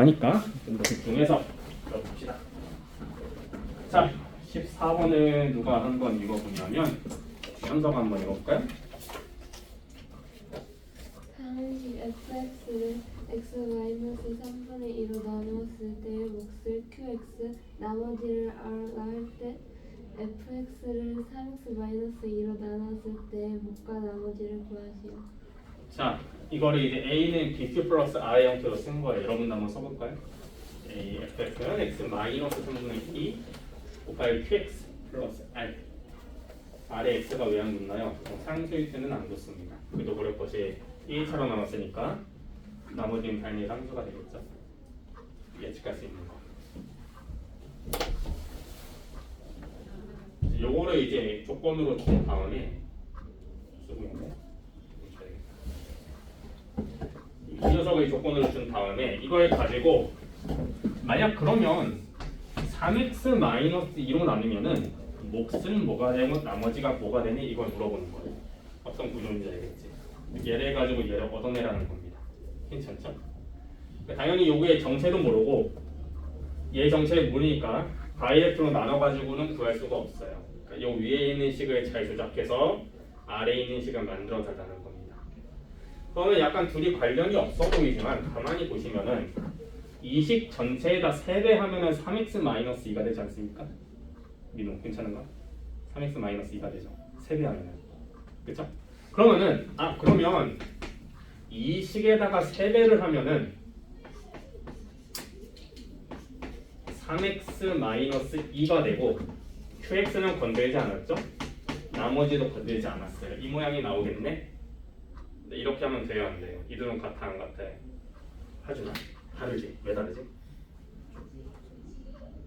하니까 좀 더 집중해서 읽어봅시다. 자, 14번을 누가 한번 읽어보냐면 현서가 한번 읽어볼까요? 상식 fx를 x-3분의 2로 나누었을 때의 몫을 qx, 나머지를 r라 할 때 fx를 3x-2로 나눴을 때의 몫과 나머지를 구하시오. 자, 이거를 이제 a는 bq 플러스 r의 형태로 쓴 거예요. 여러분도 한번 써볼까요? a fx는 x 마이너스 3분의 2 곱하기 qx 플러스 r. r에 x가 왜 안 붙나요? 상수일 때는 안 붙습니다. 그래도 그럴 것이 1차로 나눴으니까 나머지는 당연히 상수가 되겠죠. 예측할 수 있는 거. 요거를 이제 조건으로 준 다음에 쓰고 있네. 이 녀석의 조건으로 준 다음에 이걸 가지고 만약 그러면 3x-2로 나누면은 몫은 뭐가 되고 나머지가 뭐가 되니 이걸 물어보는 거예요. 어떤 구조인지 알겠지? 얘를 가지고 얘를 얻어내라는 겁니다. 괜찮죠? 당연히 요거의 정체도 모르고 얘 정체를 모르니까 다이렉트로 나눠가지고는 구할 수가 없어요. 그러니까 요 위에 있는 식을 잘 조작해서 아래에 있는 식을 만들어 달라는 겁니다. 그러면 약간 둘이 관련이 없어 보이지만 가만히 보시면은 이 식 전체에다 3배 하면은 3x-2가 되지 않습니까? 민호 괜찮은가? 3x-2가 되죠. 3배 하면은. 그쵸? 그러면은 그러면 이 식에다가 3배를 하면은 3x-2가 되고 qx는 건들지 않았죠? 나머지도 건들지 않았어요. 이 모양이 나오겠네? 이렇게 하면 돼요, 안 돼요? 이들은 같아, 안 같아요? 하지만 다르지. 왜 다르지?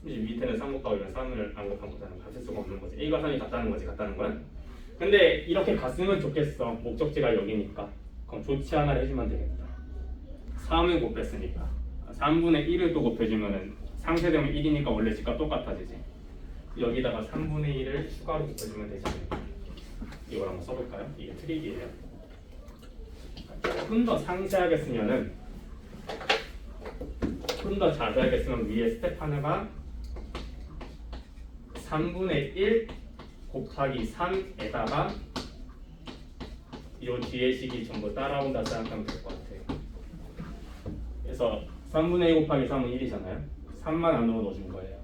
이제 밑에는 3 곱하고 이런 3을 안 곱한 거잖아. 같을 수가 없는 거지. A가 3이 같다는 거지. 같다는 거야. 근데 이렇게 갔으면 좋겠어. 목적지가 여기니까. 그럼 좋지 않아를 해주면 되겠다. 3을 곱했으니까 3분의 1을 또 곱해주면은 상쇄되면 1이니까 원래 식과 똑같아지지. 여기다가 3분의 1을 추가로 곱해주면 되지 않을까. 이걸 한번 써볼까요? 이게 트릭이에요. 좀 더 상세하게 쓰면은 좀 더 자세하게 쓰면 위에 스텝 하나가 3분의 1 곱하기 3에다가 이 뒤에 식이 전부 따라온다 생각하면 될 것 같아요. 그래서 3분의 1 곱하기 3은 1이잖아요. 3만 안으로 넣어준 거예요.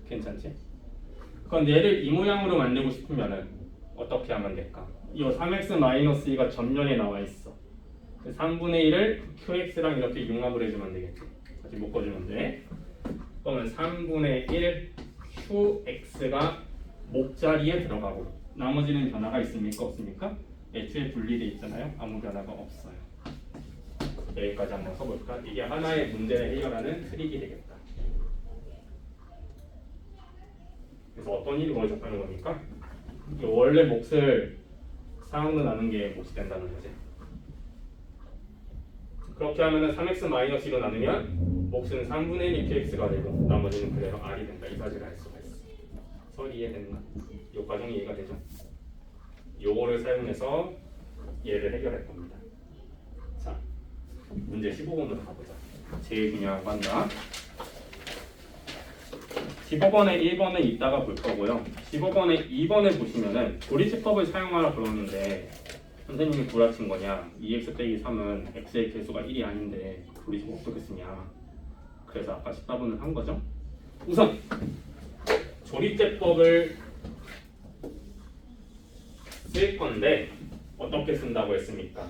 괜찮지? 그럼 얘를 이 모양으로 만들고 싶으면은 어떻게 하면 될까? 이 3x-2가 전면에 나와 있어. 3분의 1을 qx랑 이렇게 융합을 해주면 되겠지. 같이 묶어주면 돼. 그러면 3분의 1 qx가 목자리에 들어가고 나머지는 변화가 있습니까? 없습니까? 애초에 분리되어 있잖아요. 아무 변화가 없어요. 여기까지 한번 써볼까? 이게 하나의 문제를 해결하는 트릭이 되겠다. 그래서 어떤 일이 벌어졌다는 겁니까? 원래 몫을 4으로 나눈 게 몫이 된다는 거지. 그렇게 하면은 3x-1로 나누면 몫은 3분의 1 qx가 되고 나머지는 그대로 r이 된다. 이 사실을 알 수가 있어. 설 이해됐나? 이 과정이 이해가 되죠? 요거를 사용해서 얘를 해결할 겁니다. 자, 문제 15번으로 가보자. 제일 중요한 거 한다. 15번에 1번에 이따가 볼 거고요. 15번에 2번을 보시면은 도리지법을 사용하라 그러는데 선생님이 구라친 거냐? 2x 빼기 3은 x의 개수가 1이 아닌데 도리지법 어떻게 쓰냐? 그래서 아까 14번을 한 거죠. 우선 조리제법을 쓸 건데 어떻게 쓴다고 했습니까?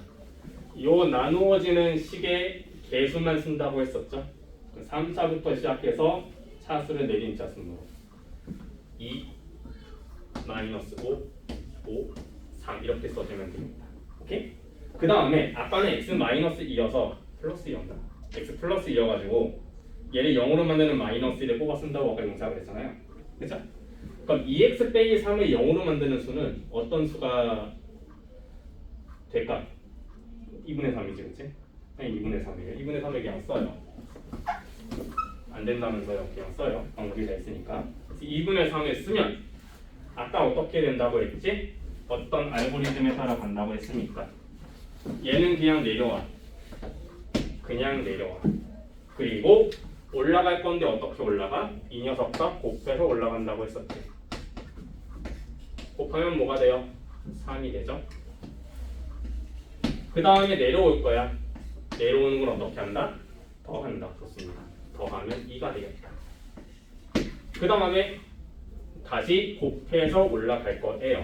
요 나누어지는 식의 개수만 쓴다고 했었죠. 3차부터 시작해서 차수를 내린 차수로 2, 마이너스 5, 5, 3 이렇게 써주면 됩니다. 오케이? 그 다음에 아까는 x 마이너스 2여서 플러스 2였나? x 플러스 2여가지고 얘를 0으로 만드는 마이너스 1을 뽑아 쓴다고 아까 용사가 그랬잖아요. 그쵸? 그럼 2x 빼기 3을 0으로 만드는 수는 어떤 수가 될까? 2분의 3이지, 그치? 아니 2분의 3이에요. 2분의 3을 그냥 써요. 안 된다면서요. 그냥 써요. 방법이 다 있으니까. 2분의 3을 쓰면 아까 어떻게 된다고 했지? 어떤 알고리즘에 따라 간다고 했으니까 얘는 그냥 내려와. 그냥 내려와. 그리고 올라갈 건데 어떻게 올라가? 이 녀석과 곱해서 올라간다고 했었지. 곱하면 뭐가 돼요? 3이 되죠. 그 다음에 내려올 거야. 내려오는 건 어떻게 한다? 더한다. 좋습니다. 더하면 2가 되겠다. 그 다음에 다시 곱해서 올라갈 거예요.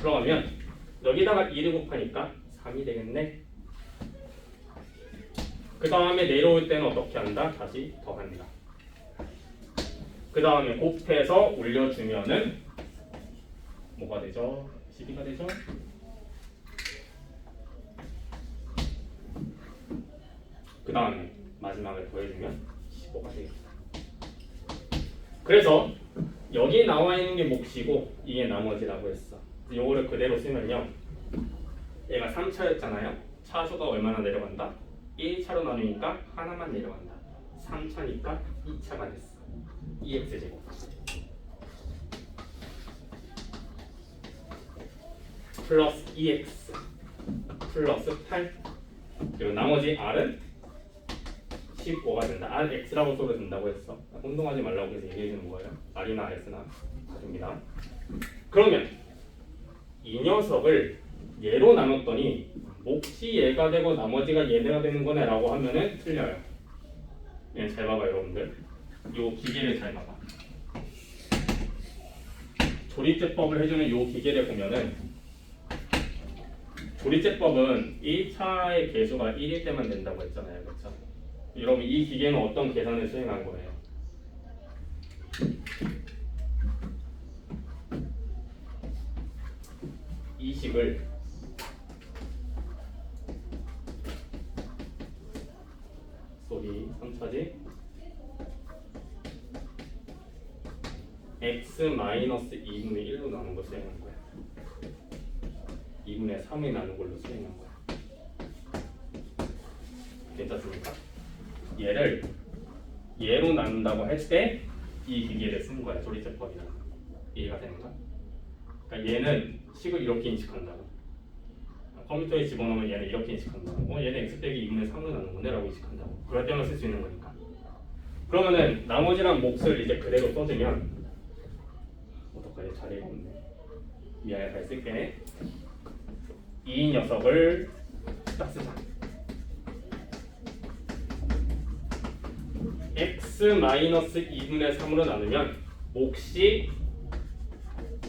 그러면 여기다가 2를 곱하니까 3이 되겠네. 그 다음에 내려올 때는 어떻게 한다? 다시 더한다. 그 다음에 곱해서 올려주면은 뭐가 되죠? 12가 되죠? 그 다음에 마지막에 더해주면 15가 되겠다. 그래서 여기 나와 있는 게 몫이고 이게 나머지라고 했어. 요거를 그대로 쓰면요. 얘가 3차였잖아요. 차수가 얼마나 내려간다? 1차로 나누니까 하나만 내려간다. 3차니까 2차가 됐어. 2x제곱. 플러스 2x 플러스 8. 그리고 나머지 r은 15가 된다. r x라고 써도 된다고 했어. 혼동하지 말라고 해서 얘기해 주는 거예요. r이나 x나 가줍니다. 그러면 이 녀석을 얘로 나눴더니 몫이 얘가 되고 나머지가 얘가 되는 거네 라고 하면은 틀려요. 그냥 잘 봐봐 여러분들. 요 기계를 잘 봐봐. 조립제법을 해주는 요 기계를 보면은 조립제법은 1차의 개수가 1일 때만 된다고 했잖아요. 그렇죠? 여러분 이 기계는 어떤 계산을 수행한 거예요? 이 식을 소리 3차지 x-2분의 1로 나눈 거 수행한 거야. 2분의 3을 나눈 걸로 수행한 거야. 괜찮습니까? 얘를 얘로 나눈다고 할 때 이 기계를 쓴 거야. 조립제법이라는 거. 이해가 되는가? 그러니까 얘는 식을 이렇게 인식한다고. 컴퓨터에 집어넣으면 얘는 이렇게 인식한다고. 얘는 x 빼기 2분의 3로 나눈 거네 라고 인식한다고. 그럴 때만 쓸 수 있는 거니까. 그러면은 나머지랑 몫을 이제 그대로 써주면 어떡하지? 자리가 없네. 미안해, 잘 쓸게. 이 녀석을 딱 쓰자. x-2분의 3으로 나누면 몫이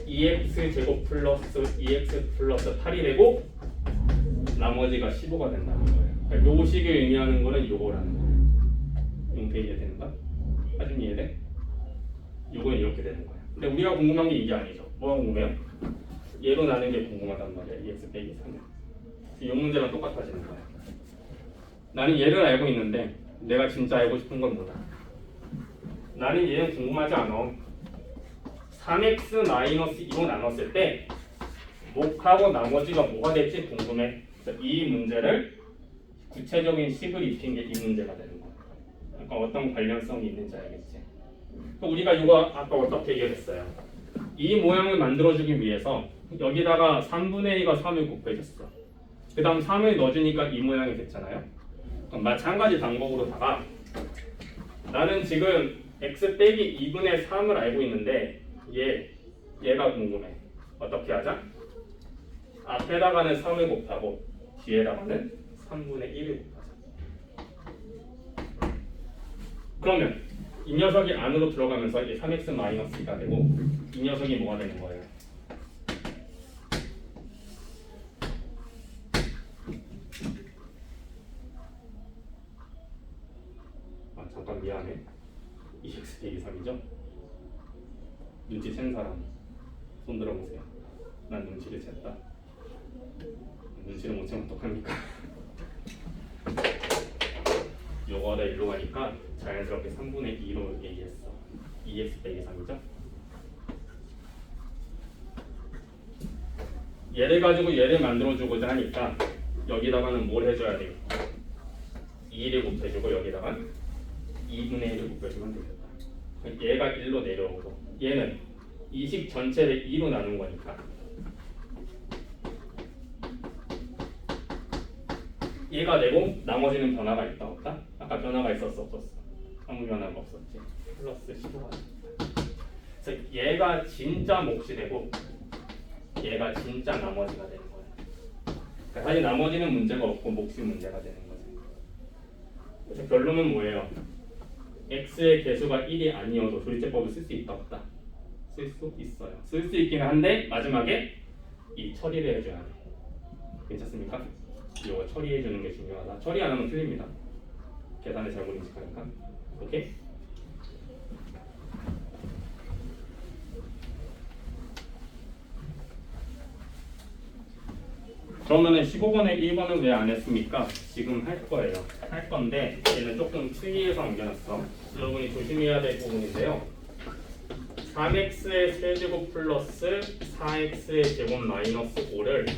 2x 제곱 플러스 2x 플러스 8이 되고 나머지가 15가 된다는 거예요. 그러니까 요 식이 의미하는 거는 요거라는 거예요. 용태 이해되는가? 아줌 이해돼? 요건 이렇게 되는 거야. 근데 우리가 궁금한 게 이게 아니죠. 뭐가 궁금해요? 얘로 나눈 게 궁금하단 말이야. 2x 빼기 3은. 이 문제랑 똑같아지는 거야. 나는 얘를 알고 있는데 내가 진짜 알고 싶은 건 뭐다? 나는 얘는 궁금하지 않아. 3x-2로 나눴을 때 몫하고 나머지가 뭐가 될지 궁금해. 그래서 이 문제를 구체적인 식을 입힌 게 이 문제가 되는 거야. 약간 어떤 관련성이 있는지 알겠지? 우리가 이거 아까 어떻게 얘기했어요? 이 모양을 만들어주기 위해서 여기다가 3분의 2가 3을 곱해줬어. 그 다음 3을 넣어주니까 이 모양이 됐잖아요. 그럼 마찬가지 방법으로다가 나는 지금 x 빼기 2분의 3을 알고 있는데 얘가 궁금해. 어떻게 하자? 앞에다가는 3을 곱하고 뒤에다가는 3분의 1을 곱하자. 그러면 이 녀석이 안으로 들어가면서 이게 3x-2가 되고 이 녀석이 뭐가 되는 거예요? 잠깐 미안해. 2x 빼기 3이죠? 눈치 챈 사람 손 들어보세요. 난 눈치를 챘다. 눈치를 못 채면 어떡합니까? 요거를 일로 가니까 자연스럽게 3분의 2로 얘기했어. 2x 빼기 3이죠? 얘를 가지고 얘를 만들어주고자 하니까 여기다가는 뭘 해줘야 돼요? 2를 곱해주고 여기다가 2분의 1을 곱해주면 되겠다. 얘가 1로 내려오고 얘는 이 식 전체를 2로 나눈 거니까 얘가 되고 나머지는 변화가 있다 없다? 아까 아까 변화가 있었어 없었어? 아무 변화가 없었지. 플러스 15가. 그래서 얘가 진짜 몫이 되고 얘가 진짜 나머지가 되는 거야. 그러니까 사실 나머지는 문제가 없고 몫이 문제가 되는 거지. 그래서 결론은 뭐예요? x의 개수가 1이 아니어도 조리제법을 쓸 수 있다 없다? 쓸 수 있어요. 쓸 수 있기는 한데 마지막에 이 처리를 해줘야 돼. 괜찮습니까? 이거 처리해주는 게 중요하다. 처리 안 하면 틀립니다. 계산을 잘못 인식하니까. 오케이? 그러면은 15번에 1번은 왜 안 했습니까? 지금 할 거예요. 할 건데 얘는 조금 특이해서 남겨놨어. 여러분이 조심해야 될 부분인데요. 3x의 세제곱 플러스 4x의 제곱 마이너스 5를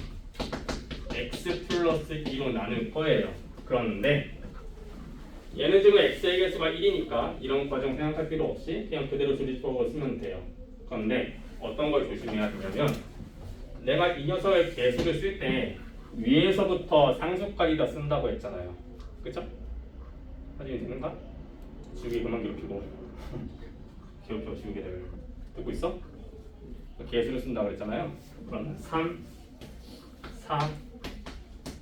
x 플러스 2로 나눌 거예요. 그런데 얘는 지금 x의 개수가 1이니까 이런 과정 생각할 필요 없이 그냥 그대로 조리법으로 쓰면 돼요. 그런데 어떤 걸 조심해야 되냐면 내가 이 녀석의 개수를 쓸 때 위에서부터 상수까지 다 쓴다고 했잖아요. 그쵸? 사진이 되는가? 지우개 그만 괴롭히고 괴롭혀 지우개를 듣고 있어? 개수를 쓴다고 했잖아요. 그러면 3, 4,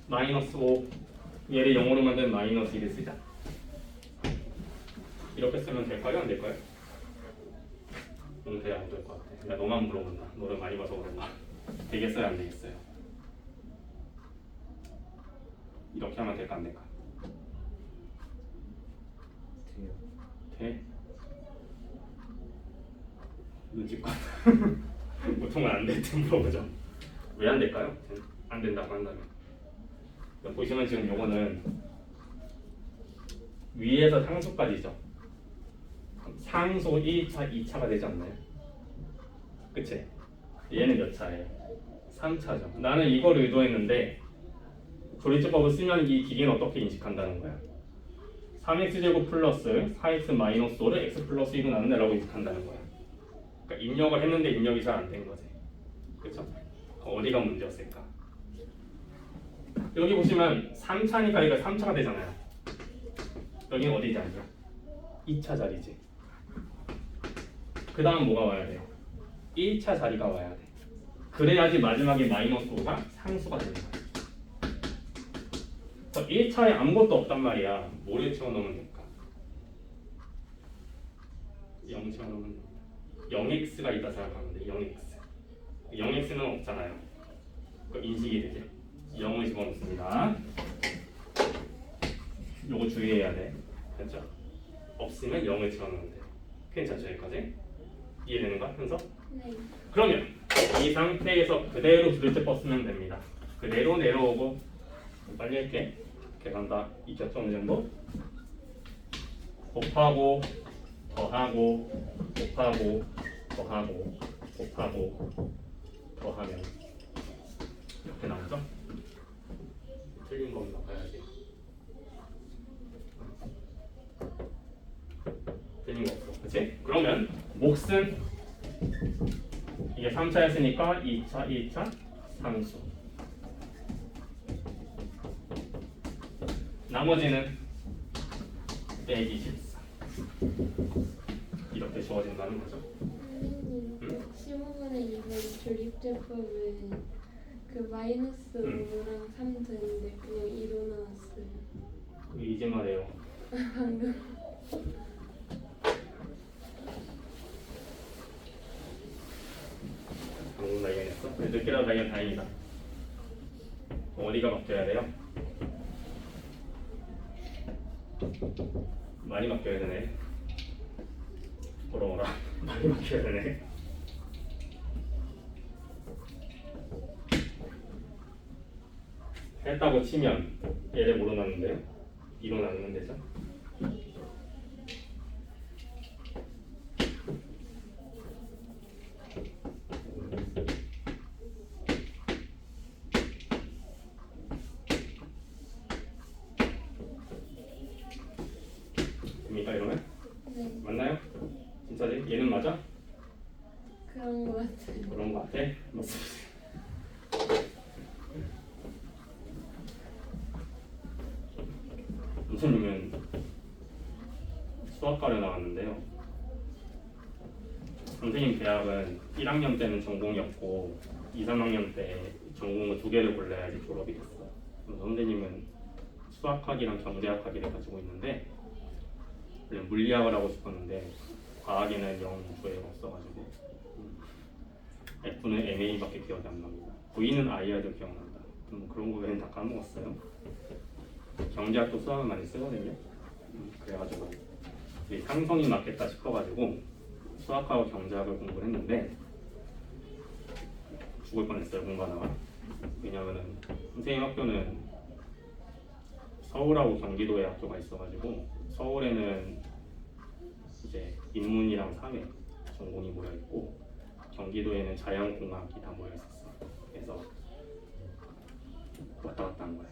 마이너스 5 얘를 0으로 만든 마이너스 1을 쓰자. 이렇게 쓰면 될까요? 안 될까요? 돼야 안 될 것 같아. 야, 너만 물어본다. 너를 많이 봐서 그런가. 되겠어요? 안 되겠어요? 이렇게 하면 될까 안 될까? 돼? 눈치껏 보통은 안 될 때 물어보죠. 왜 안 될까요? 안 된다고 한다면 보시면 지금 요거는 위에서 상수까지죠. 상수 1차, 2차가 되지 않나요? 그치? 얘는 몇 차예요? 3차죠. 나는 이걸 의도했는데 조리제법을 쓰면 이 기계는 어떻게 인식한다는 거야? 3x제곱 플러스 4x 마이너스 5를 x 플러스 1로 나눈다라고 인식한다는 거야. 그러니까 입력을 했는데 입력이 잘 안 된 거지. 그쵸? 어디가 문제였을까? 여기 보시면 3차니까 여기가 3차가 되잖아요. 여기는 어디 자리야? 2차 자리지. 그 다음 뭐가 와야 돼요? 1차 자리가 와야 돼. 그래야지 마지막에 마이너스 5가 상수가 되는 거야. 1차에 아무것도 없단 말이야. 뭐를 채워넣으면 될까? 0 채워넣으면 됩니다. 0x가 있다 생각하면 돼. 0x. 0x는 없잖아요. 인식이 되지. 0을 집어넣습니다. 요거 주의해야 돼. 됐죠? 없으면 0을 집어넣으면 돼. 괜찮죠? 여기까지? 이해되는가? 현서? 네. 그러면 이 상태에서 그대로 조리제법 쓰면 됩니다. 그대로 내려오고 빨리 할게. 계산다 익혔죠? 어느 정도? 곱하고 더하고 곱하고 더하고 곱하고 더하면 이렇게 나오죠? 틀린 거 없나 봐야지. 틀린 거 없어. 그치? 그러면 몫은 이게 3차였으니까 2차, 1차 상수. 나머지는 빼기 14. 이렇게 주어진다는 거죠. 선생님, 15분의 2번 조립제법은 그 마이너스 5랑 3 되는데 그냥 2로 나왔어요. 이제 말해요. 방금. 방금 발견했어? 늦게라도 발견 다행이다. 어디가 바뀌어야 돼요? 많이 바뀌어야 되네. 돌아오라. 많이 바뀌어야 되네. 했다고 치면 얘를 뭐로 나누는데요? 2로 나누면 되죠? 됩니까 이러면? 네, 맞나요? 진짜지? 얘는 맞아? 그런 거 같아요. 그런 거 같아? 맞습니다. 무슨 놈은 수학과를 나왔는데요. 선생님 대학은 1학년 때는 전공이었고 2, 3학년 때 전공을 2개를 골라야지 졸업이 됐어. 선생님은 수학학이랑 경제학학을 가지고 있는데 원래 물리학을 하고 싶었는데 과학에는 영 조예가 없어가지고 F는 MA밖에 기억이 안 납니다. V는 IR도 기억난다. 그런 거 외에는 다 까먹었어요. 경제학도 수학을 많이 쓰거든요. 그래가지고 이 상성이 맞겠다 싶어가지고 수학하고 경제학을 공부를 했는데 죽을 뻔했어요, 공부하다가. 왜냐면은 선생님 학교는 서울하고 경기도에 학교가 있어가지고 서울에는 이제 인문이랑 사회 전공이 모여 있고 경기도에는 자연공학이 다 모여 있었어. 그래서 왔다 갔다 한 거야.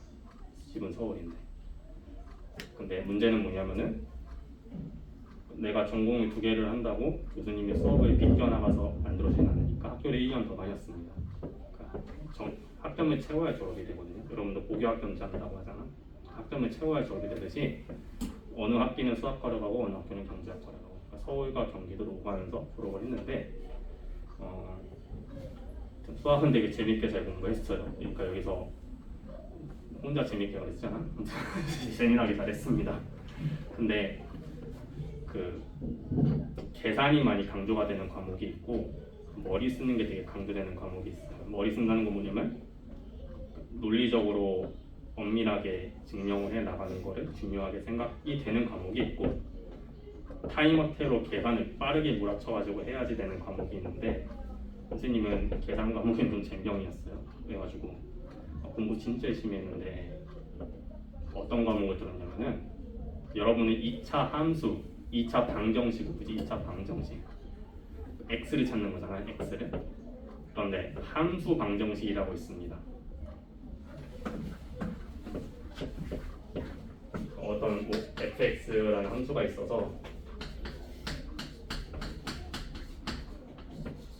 집은 서울인데. 근데 문제는 뭐냐면은 내가 전공을 2개를 한다고 교수님이 수업을 비껴나가서 만들어주진 않으니까 학교를 1년 더 다녔습니다. 그러니까 학점을 채워야 졸업이 되거든요. 여러분도 고교학점제 한다고 하잖아. 학점을 채워야 졸업이 되듯이 어느 학기는 수학과를 가고 어느 학기는 경제학과를 가고 그러니까 서울과 경기도를 오가면서 졸업을 했는데 수학은 되게 재밌게 잘 공부했어요. 그러니까 여기서 혼자 재밌게 그랬잖아. 재미나게 잘했습니다. 근데 그 계산이 많이 강조가 되는 과목이 있고 머리 쓰는 게 되게 강조되는 과목이 있어요. 머리 쓴다는 건 뭐냐면 논리적으로 엄밀하게 증명을 해 나가는 거를 중요하게 생각이 되는 과목이 있고 타임어택으로 계산을 빠르게 몰아쳐가지고 해야지 되는 과목이 있는데 선생님은 계산 과목이 좀 쟁병이었어요. 그래가지고 공부 진짜 열심히 했는데 어떤 과목을 들었냐면은 여러분은 2차 함수, 2차 방정식, 그지? 2차 방정식 x를 찾는 거잖아요. x를. 그런데 함수 방정식이라고 있습니다. 어떤 뭐 fx라는 함수가 있어서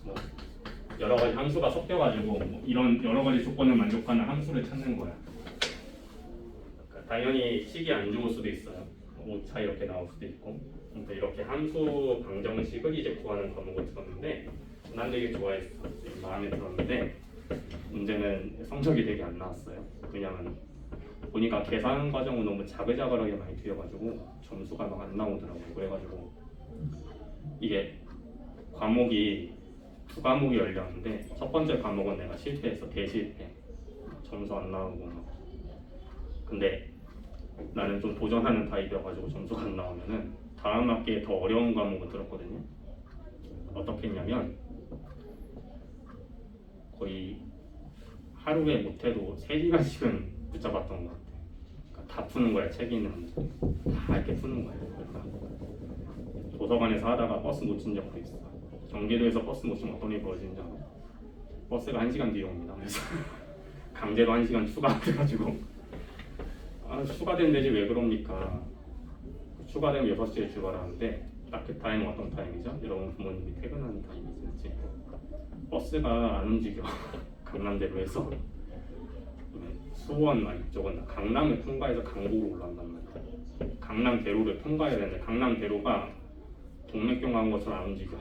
뭐 여러 가지 함수가 섞여가지고 뭐 이런 여러 가지 조건을 만족하는 함수를 찾는 거야. 그러니까 당연히 식이 안 좋을 수도 있어요. 오차 이렇게 나올 수도 있고. 그러니까 이렇게 함수 방정식을 이제 구하는 과목을 들었는데 난 되게 좋아했어. 마음에 들었는데 문제는 성적이 되게 안 나왔어요. 왜냐면 보니까 계산 과정은 너무 자글자글하게 많이 되어가지고 점수가 막 안 나오더라고요. 그래가지고 이게 과목이 2과목이 열렸는데 첫 번째 과목은 내가 실패했어. 대실패. 점수 안 나오고 막. 근데 나는 좀 도전하는 타입이어가지고 점수가 안 나오면은 다음 학기에 더 어려운 과목을 들었거든요. 어떻게 했냐면 거의 하루에 못해도 3시간씩은 붙잡았던 것 같아. 그러니까 다 푸는 거야. 책이 있는 문제 다 이렇게 푸는 거야. 그러니까 도서관에서 하다가 버스 놓친 적도 있어. 경기도에서 버스 놓치면 어떤 일이 벌어지는지 알아? 버스가 1시간 뒤에 옵니다. 그래서 강제로 1시간 추가돼가지고 추가된 데지 왜 그럽니까? 추가되면 6시에 출발하는데 딱 그 타임은 어떤 타임이죠? 여러분 부모님이 퇴근하는 타임이지. 버스가 안 움직여. 강남대로에서 수원 이쪽은 강남을 통과해서 강북으로 올라간단 말이야. 강남대로를 통과해야 되는데 강남대로가 동맥경 간 것처럼 안 움직여.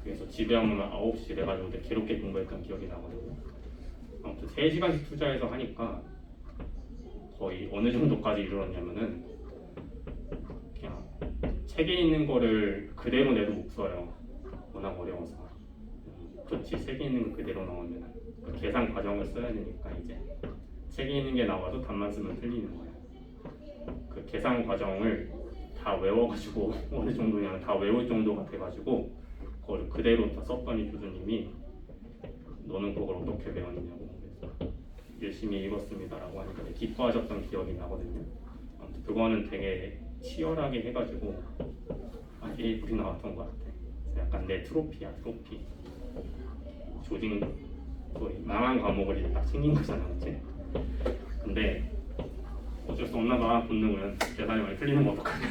그래서 집에 오면 9시 돼가지고 되게 괴롭게 공부했던 기억이 나거든요. 아무튼 3시간씩 투자해서 하니까 거의 어느 정도까지 이르렀냐면은 그냥 책에 있는 거를 그대로 내도 못 써요. 워낙 어려워서. 그렇지, 책에 있는 거 그대로 나오면 그 계산 과정을 써야 되니까 이제 책에 있는 게 나와도 답만 쓰면 틀리는 거예요. 그 계산 과정을 다 외워가지고 어느 정도냐면 다 외울 정도가 돼가지고 그걸 그대로 다 썼더니 교수님이 너는 그걸 어떻게 배웠냐고. 그래서 열심히 읽었습니다라고 하니까 기뻐하셨던 기억이 나거든요. 아무튼 그거는 되게 치열하게 해가지고 A뿔이 나왔던 것 같아. 그래서 약간 내 트로피야, 트로피. 조직 거의 망한 과목을 이제 딱 챙긴 거잖아, 그치? 근데 어쩔 수 없나 봐. 본능은 계산이 많이 틀리는 거 어떡하냐.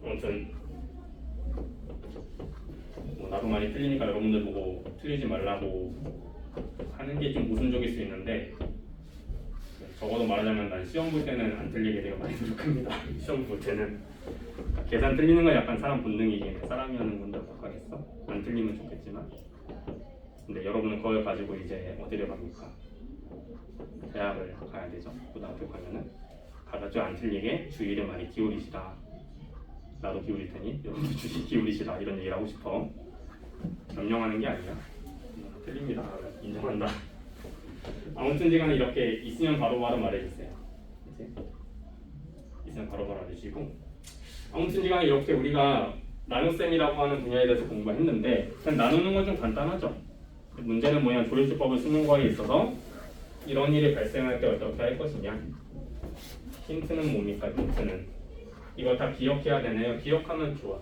아무튼 뭐 나도 많이 틀리니까 여러분들 보고 틀리지 말라고 하는 게 좀 모순적일 수 있는데 적어도 말하자면 난 시험 볼 때는 안 틀리게 되게 많이 노력합니다. 시험 볼 때는 계산 틀리는 건 약간 사람 본능이긴 해. 사람이 하는 건데 어떡하겠어? 안 틀리면 좋겠지만 근데 여러분은 그걸 가지고 이제 어디를 갑니까? 대학을 가야 되죠. 고등학교 가면은 가가지고 안 틀리게 주의를 많이 기울이시라. 나도 기울일 테니 여러분도 주의 기울이시라 이런 얘기를 하고 싶어. 명령하는 게 아니야. 틀립니다. 인정한다. 아무튼 간에 이렇게 있으면 바로바로 말해주세요. 그치? 있으면 바로바로 알려주시고 아무튼 간에 이렇게 우리가 나눗셈이라고 하는 분야에 대해서 공부했는데 그냥 나누는 건 좀 간단하죠. 문제는 뭐냐 조립주법을 쓰는 거에 있어서 이런 일이 발생할 때 어떻게 할 것이냐. 힌트는 뭡니까? 힌트는 이거 다 기억해야 되네요. 기억하면 좋아.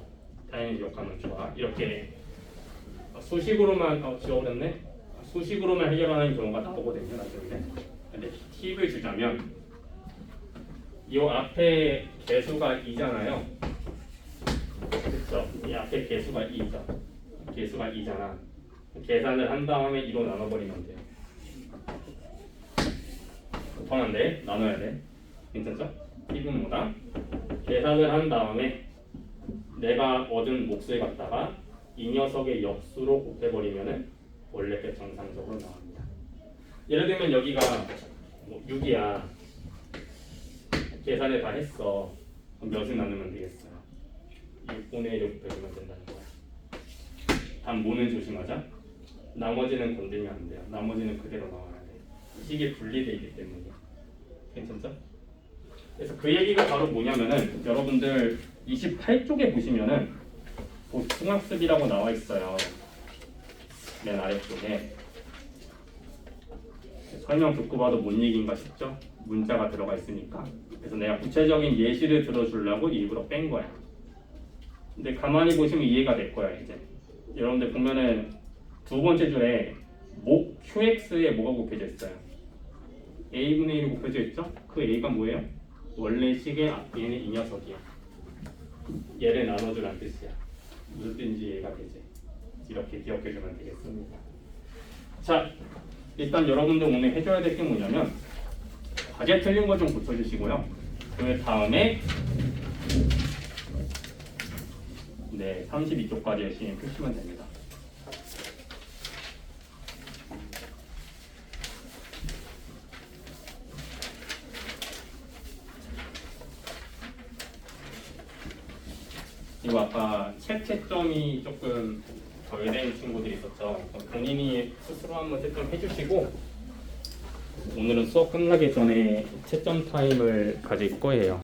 당연히 기억하면 좋아. 이렇게 수식으로만 지워버렸네. 수식으로만 해결하는 경우가 나오거든요. 나중에. 근데 팁을 주자면 이 앞에 개수가 2잖아요. 그렇죠? 이 앞에 개수가 2죠. 개수가 2잖아. 계산을 한 다음에 2로 나눠버리면 돼요. 곱하면 안 돼. 나눠야 돼. 괜찮죠? 팁은 뭐다? 계산을 한 다음에 내가 얻은 몫을 갖다가 이 녀석의 역수로 곱해버리면은 원래게 정상적으로 나옵니다. 예를 들면 여기가 뭐 6이야. 계산을 다 했어. 그럼 몇을 나누면 되겠어요? 6분의 1을 곱해주면 된다는 거야. 단 뭐는 조심하자. 나머지는 건들면 안 돼요. 나머지는 그대로 나와야 돼. 이 식이 분리되어 있기 때문이야. 괜찮죠? 그래서 그 얘기가 바로 뭐냐면은 여러분들 28쪽에 보시면은 보충학습이라고 나와 있어요. 맨 아래쪽에 설명 듣고 봐도 뭔 얘기인가 싶죠? 문자가 들어가 있으니까. 그래서 내가 구체적인 예시를 들어주려고 일부러 뺀 거야. 근데 가만히 보시면 이해가 될 거야 이제. 여러분들 보면은 두 번째 줄에 목 QX에 뭐가 곱해져 있어요? A분의 1이 곱해져 있죠? 그 A가 뭐예요? 원래 식의 앞뒤에는 이 녀석이야. 얘를 나눠주란 뜻이야. 무슨 뜻인지 이해가 되지? 이렇게 기억해주면 되겠습니다. 자, 일단 여러분들 오늘 해줘야 될 게 뭐냐면 과제 틀린 거 좀 고쳐주시고요. 그 다음에 네, 32쪽까지 열심히 푸시면 됩니다. 그리고 아까 책 채점이 조금 덜 된 친구들이 있었죠. 본인이 스스로 한번 채점 해주시고 오늘은 수업 끝나기 전에 채점 타임을 가질 거예요.